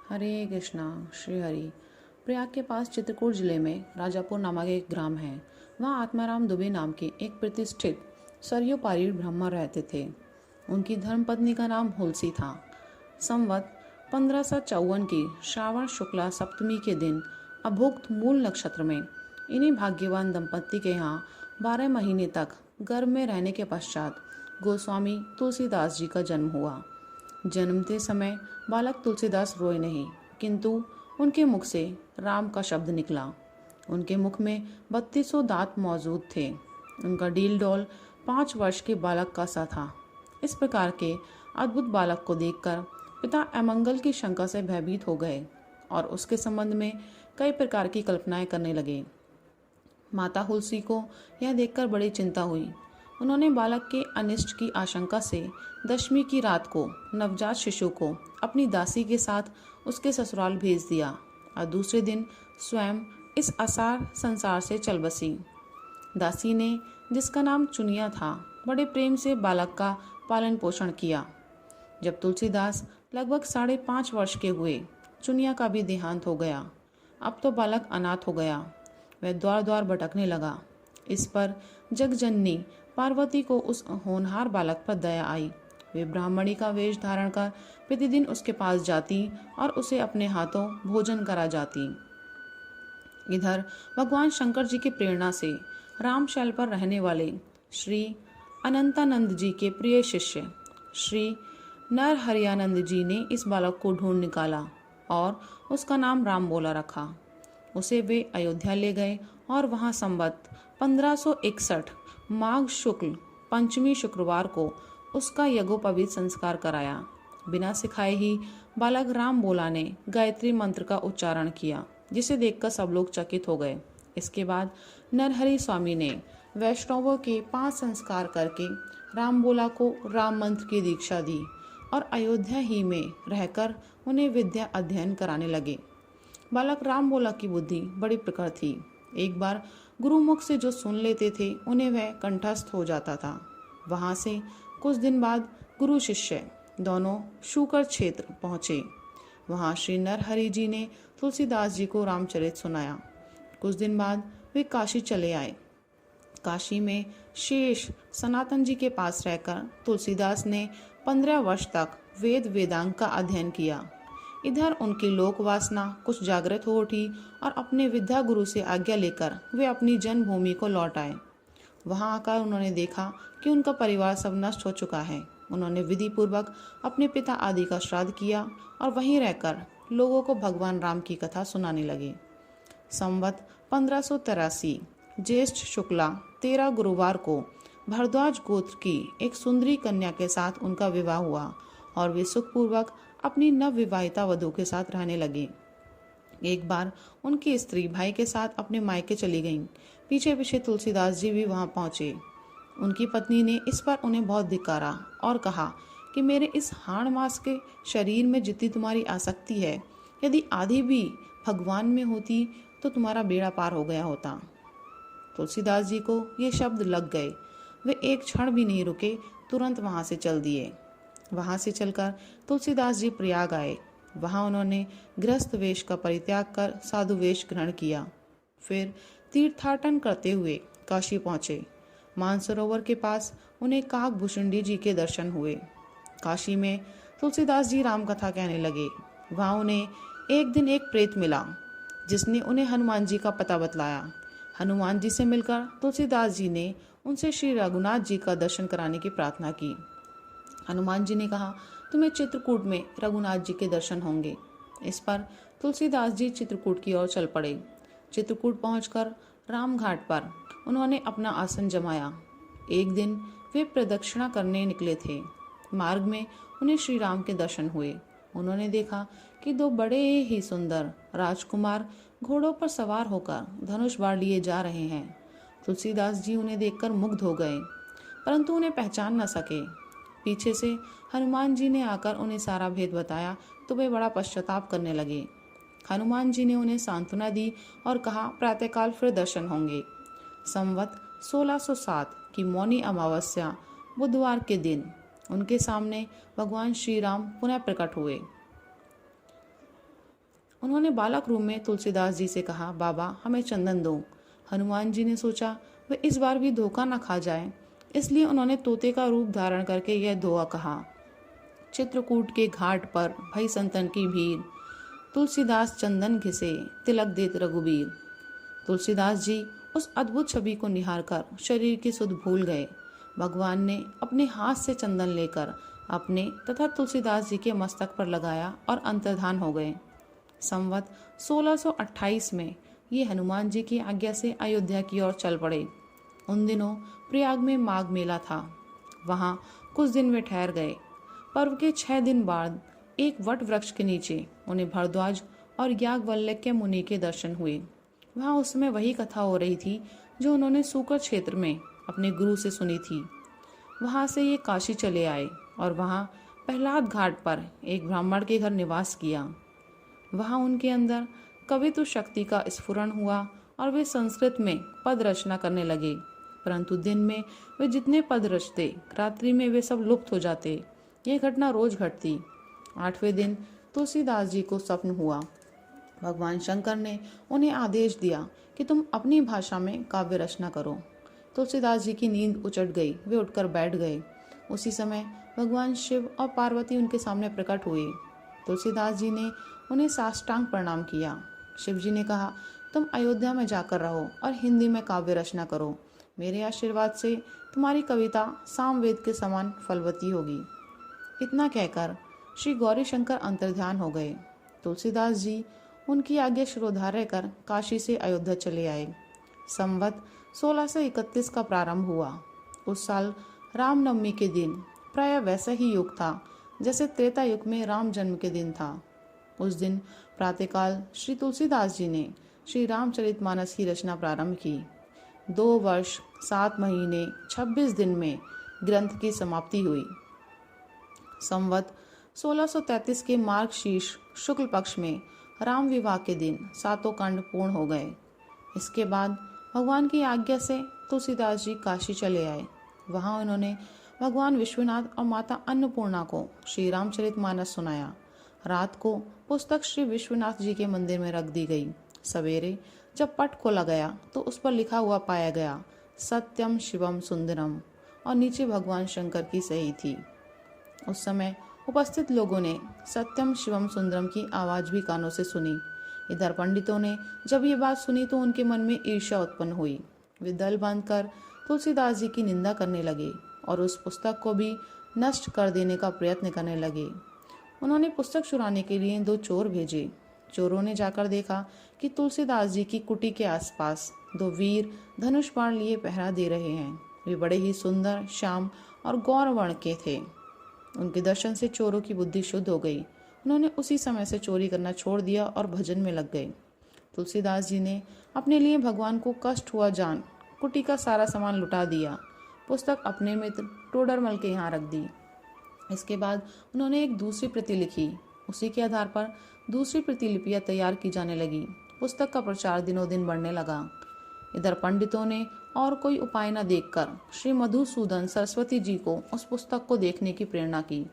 हरे कृष्णा। श्री हरि। प्रयाग के पास चित्रकूट जिले में राजापुर नामक एक ग्राम है। वहाँ आत्माराम दुबे नाम के एक प्रतिष्ठित सरयू पारीण ब्राह्मण रहते थे। उनकी धर्मपत्नी का नाम हुलसी था। संवत 1554 की श्रावण शुक्ला सप्तमी के दिन अभुक्त मूल नक्षत्र में इन्हीं भाग्यवान दंपत्ति के यहाँ 12 महीने तक गर्भ में रहने के पश्चात गोस्वामी तुलसीदास जी का जन्म हुआ। जन्मते समय बालक तुलसीदास रोए नहीं, किंतु उनके मुख से राम का शब्द निकला। उनके मुख में 3200 दांत मौजूद थे। उनका डील डौल 5 वर्ष के बालक का सा था। इस प्रकार के अद्भुत बालक को देखकर पिता अमंगल की शंका से भयभीत हो गए और उसके संबंध में कई प्रकार की कल्पनाएं करने लगे। माता हुलसी को यह देखकर बड़ी चिंता हुई। उन्होंने बालक के अनिष्ट की आशंका से दशमी की रात को नवजात शिशु को अपनी दासी के साथ उसके ससुराल भेज दिया और दूसरे दिन स्वयं इस असार संसार से चल बसी। दासी ने, जिसका नाम चुनिया था, बड़े प्रेम से बालक का पालन पोषण किया। जब तुलसीदास लगभग 5.5 वर्ष के हुए, चुनिया का भी देहांत हो गया। अब तो बालक अनाथ हो गया। वह द्वार द्वार भटकने लगा। इस पर जगजननी पार्वती को उस होनहार बालक पर दया आई। वे ब्राह्मणी का वेश धारण कर प्रतिदिन उसके पास जाती और उसे अपने हाथों भोजन करा जाती। इधर भगवान शंकर जी की प्रेरणा से रामशैल पर रहने वाले श्री अनंतानंद जी के प्रिय शिष्य श्री नरहरियानंद जी ने इस बालक को ढूंढ निकाला और उसका नाम राम बोला रखा। उसे वे अयोध्या ले गए और वहां संवत 1561 माघ शुक्ल पंचमी शुक्रवार को उसका यज्ञोपवीत संस्कार कराया। बिना सिखाए ही बालक राम बोला ने गायत्री मंत्र का उच्चारण किया, जिसे देखकर सब लोग चकित हो गए। इसके बाद नरहरि स्वामी ने वैष्णवों के 5 संस्कार करके राम बोला को राम मंत्र की दीक्षा दी और अयोध्या ही में रहकर उन्हें विद्या अध्ययन कराने लगे। बालक राम बोला की बुद्धि बड़ी प्रखर थी। एक बार गुरुमुख से जो सुन लेते थे उन्हें वह कंठस्थ हो जाता था। वहां से कुछ दिन बाद गुरु शिष्य दोनों शूकर क्षेत्र पहुंचे। वहां श्री नरहरि जी ने तुलसीदास जी को रामचरित सुनाया। कुछ दिन बाद वे काशी चले आए। काशी में शेष सनातन जी के पास रहकर तुलसीदास ने 15 वर्ष तक वेद वेदांग का अध्ययन किया। इधर उनकी लोक वासना कुछ जागृत हो उठी और अपने विद्या गुरु से आज्ञा लेकर वे अपनी जन्मभूमि को लौट आए। वहां आकर उन्होंने देखा कि उनका परिवार सब नष्ट हो चुका है। उन्होंने विधि पूर्वक अपने पिता आदि का श्राद्ध किया और वहीं रहकर लोगों को भगवान राम की कथा सुनाने लगे। संवत 1583 ज्येष्ठ शुक्ला 13 गुरुवार को भरद्वाज गोत्र की एक सुंदरी कन्या के साथ उनका विवाह हुआ और वे सुखपूर्वक अपनी नव विवाहिता वधू के साथ रहने लगे। एक बार उनकी स्त्री भाई के साथ अपने मायके चली गईं। पीछे पीछे तुलसीदास जी भी वहां पहुंचे। उनकी पत्नी ने इस पर उन्हें बहुत धिक्कारा और कहा कि मेरे इस हाड़ मास के शरीर में जितनी तुम्हारी आसक्ति है, यदि आधी भी भगवान में होती तो तुम्हारा बेड़ा पार हो गया होता। तुलसीदास जी को ये शब्द लग गए। वे एक क्षण भी नहीं रुके, तुरंत वहां से चल दिए। वहां से चलकर तुलसीदास जी प्रयाग आए। वहां उन्होंने गृहस्थ वेश का परित्याग कर साधु वेश ग्रहण किया। फिर तीर्थाटन करते हुए काशी पहुंचे। मानसरोवर के पास उन्हें काकभूषुंडी जी के दर्शन हुए। काशी में तुलसीदास जी राम कथा कहने लगे। वहां उन्हें एक दिन एक प्रेत मिला, जिसने उन्हें हनुमान जी का पता बतलाया। हनुमान जी से मिलकर तुलसीदास जी ने उनसे श्री रघुनाथ जी का दर्शन कराने की प्रार्थना की। हनुमान जी ने कहा, तुम्हें चित्रकूट में रघुनाथ जी के दर्शन होंगे। इस पर तुलसीदास जी चित्रकूट की ओर चल पड़े। चित्रकूट पहुंचकर रामघाट पर उन्होंने अपना आसन जमाया। एक दिन वे प्रदक्षिणा करने निकले थे। मार्ग में उन्हें श्री राम के दर्शन हुए। उन्होंने देखा कि 2 बड़े ही सुंदर राजकुमार घोड़ों पर सवार होकर धनुष बाण लिए जा रहे हैं। तुलसीदास जी उन्हें देखकर मुग्ध हो गए, परंतु उन्हें पहचान न सके। पीछे से हनुमान जी ने आकर उन्हें सारा भेद बताया तो वे बड़ा पश्चाताप करने लगे। हनुमान जी ने उन्हें सांत्वना दी और कहा, प्रातःकाल फिर दर्शन होंगे। संवत 1607 की मौनी अमावस्या बुधवार के दिन उनके सामने भगवान श्री राम पुनः प्रकट हुए। उन्होंने बालक रूप में तुलसीदास जी से कहा, बाबा हमें चंदन दो। हनुमान जी ने सोचा वह इस बार भी धोखा न खा जाए, इसलिए उन्होंने तोते का रूप धारण करके यह दुआ कहा। चित्रकूट के घाट पर भई संतन की भीड़, तुलसीदास चंदन घिसे तिलक देत रघुबीर। तुलसीदास जी उस अद्भुत छवि को निहार कर शरीर की सुध भूल गए। भगवान ने अपने हाथ से चंदन लेकर अपने तथा तुलसीदास जी के मस्तक पर लगाया और अंतर्धान हो गए। संवत 1628 में ये हनुमान जी की आज्ञा से अयोध्या की ओर चल पड़े। उन दिनों प्रयाग में माघ मेला था। वहाँ कुछ दिन वे ठहर गए। पर्व के 6 दिन बाद एक वट वृक्ष के नीचे उन्हें भरद्वाज और याज्ञवल्क्य मुनि के दर्शन हुए। वहाँ उस समय वही कथा हो रही थी जो उन्होंने सूकर क्षेत्र में अपने गुरु से सुनी थी। वहाँ से ये काशी चले आए और वहाँ प्रहलाद घाट पर एक ब्राह्मण के घर निवास किया। वहाँ उनके अंदर कवित्व शक्ति का स्फुरण हुआ और वे संस्कृत में पद रचना करने लगे। परंतु दिन में वे जितने पद रचते, रात्रि में वे सब लुप्त हो जाते। यह घटना रोज घटती। 8वें दिन तुलसीदास जी को स्वप्न हुआ। भगवान शंकर ने उन्हें आदेश दिया कि तुम अपनी भाषा में काव्य रचना करो। तुलसीदास जी की नींद उचट गई। वे उठकर बैठ गए। उसी समय भगवान शिव और पार्वती उनके सामने प्रकट हुए। तुलसीदास जी ने उन्हें साष्टांग प्रणाम किया। शिव जी ने कहा, तुम अयोध्या में जाकर रहो और हिंदी में काव्य रचना करो। मेरे आशीर्वाद से तुम्हारी कविता सामवेद के समान फलवती होगी। इतना कहकर श्री गौरी शंकर अंतर्ध्यान हो गए। तुलसीदास जी उनकी आज्ञा शिरोधार्य कर काशी से अयोध्या चले आए। संवत 1631 का प्रारंभ हुआ। उस साल रामनवमी के दिन प्राय वैसा ही युग था जैसे त्रेता युग में राम जन्म के दिन था। उस दिन प्रातःकाल श्री तुलसीदास जी ने श्री रामचरितमानस की रचना प्रारंभ की। 2 वर्ष 7 महीने 26 दिन में ग्रंथ की समाप्ति हुई। संवत 1633 के मार्गशीर्ष शुक्ल पक्ष में राम विवाह के दिन 7 खंड पूर्ण हो गए। इसके बाद भगवान की आज्ञा से तुलसीदास जी काशी चले आए। वहां उन्होंने भगवान विश्वनाथ और माता अन्नपूर्णा को श्री रामचरितमानस सुनाया। रात को पुस्तक श्री विश्वनाथ जी के मंदिर में रख दी गई। सवेरे जब पट खोला गया तो उस पर लिखा हुआ पाया गया, सत्यम शिवम सुंदरम, और नीचे भगवान शंकर की सही थी। उस समय उपस्थित लोगों ने सत्यम शिवम सुंदरम की आवाज भी कानों से सुनी। इधर पंडितों ने जब ये बात सुनी तो उनके मन में ईर्ष्या उत्पन्न हुई। वे दल बांधकर तुलसीदास जी की निंदा करने लगे और उस पुस्तक को भी नष्ट कर देने का प्रयत्न करने लगे। उन्होंने पुस्तक चुराने के लिए 2 चोर भेजे। चोरों ने जाकर देखा कि तुलसीदास जी की कुटी के आसपास 2 वीर धनुष बाण लिए पहरा दे रहे हैं। वे बड़े ही सुंदर, श्याम और गौर वर्ण के थे। उनके दर्शन से चोरों की बुद्धि शुद्ध हो गई। उन्होंने उसी समय से चोरी करना छोड़ दिया और भजन में लग गए। तुलसीदास जी ने अपने लिए भगवान को कष्ट हुआ जान कुटी का सारा सामान लुटा दिया। पुस्तक अपने मित्र टोडरमल के यहाँ रख दी। इसके बाद उन्होंने एक दूसरी प्रति लिखी। उसी के आधार पर दूसरी प्रतिलिपियां तैयार की जाने लगी। पुस्तक का प्रचार दिनों दिन बढ़ने लगा। इधर पंडितों ने और कोई उपाय न देखकर श्री मधुसूदन सरस्वती जी को उस पुस्तक को देखने की प्रेरणा की।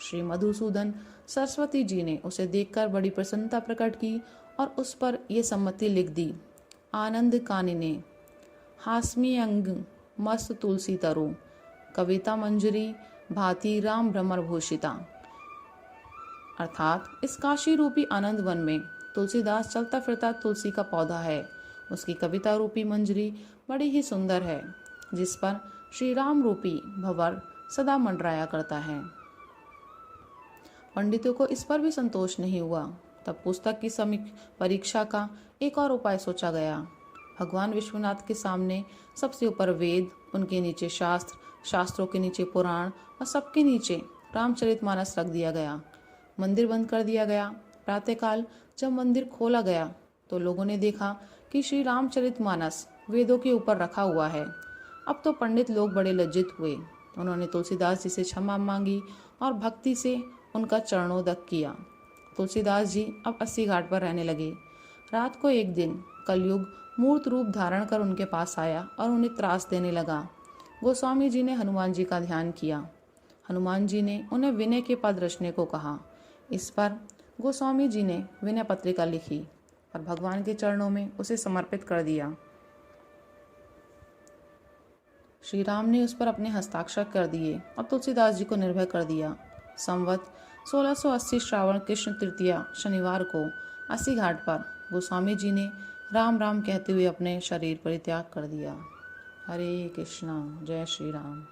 श्री मधुसूदन सरस्वती जी ने उसे देखकर बड़ी प्रसन्नता प्रकट की और उस पर यह सम्मति लिख दी, आनंद कानिने हास्मी अंग मस्त तुलसी तरु कविता मंजरी भांति राम भ्रमर भूषिता। अर्थात इस काशी रूपी आनंद वन में तुलसीदास चलता फिरता तुलसी का पौधा है। उसकी कविता रूपी मंजरी बड़ी ही सुंदर है, जिस पर श्री राम रूपी भंवर सदा मंडराया करता है। पंडितों को इस पर भी संतोष नहीं हुआ। तब पुस्तक की परीक्षा का एक और उपाय सोचा गया। भगवान विश्वनाथ के सामने सबसे ऊपर वेद, उनके नीचे शास्त्र, शास्त्रों के नीचे पुराण और सबके नीचे रामचरितमानस रख दिया गया। मंदिर बंद कर दिया गया। प्रातःकाल जब मंदिर खोला गया तो लोगों ने देखा कि श्री रामचरितमानस वेदों के ऊपर रखा हुआ है। अब तो पंडित लोग बड़े लज्जित हुए। उन्होंने तुलसीदास जी से क्षमा मांगी और भक्ति से उनका चरणोदक किया। तुलसीदास जी अब 80 घाट पर रहने लगे। रात को एक दिन कलयुग मूर्त रूप धारण कर उनके पास आया और उन्हें त्रास देने लगा। गोस्वामी जी ने हनुमान जी का ध्यान किया। हनुमान जी ने उन्हें विनय के पद रचने को कहा। इस पर गोस्वामी जी ने विनय पत्रिका लिखी और भगवान के चरणों में उसे समर्पित कर दिया। श्री राम ने उस पर अपने हस्ताक्षर कर दिए और तुलसीदास जी को निर्भय कर दिया। संवत 1680 श्रावण कृष्ण तृतीया शनिवार को अस्सी घाट पर गोस्वामी जी ने राम राम कहते हुए अपने शरीर परित्याग कर दिया। हरे कृष्णा, जय श्री राम।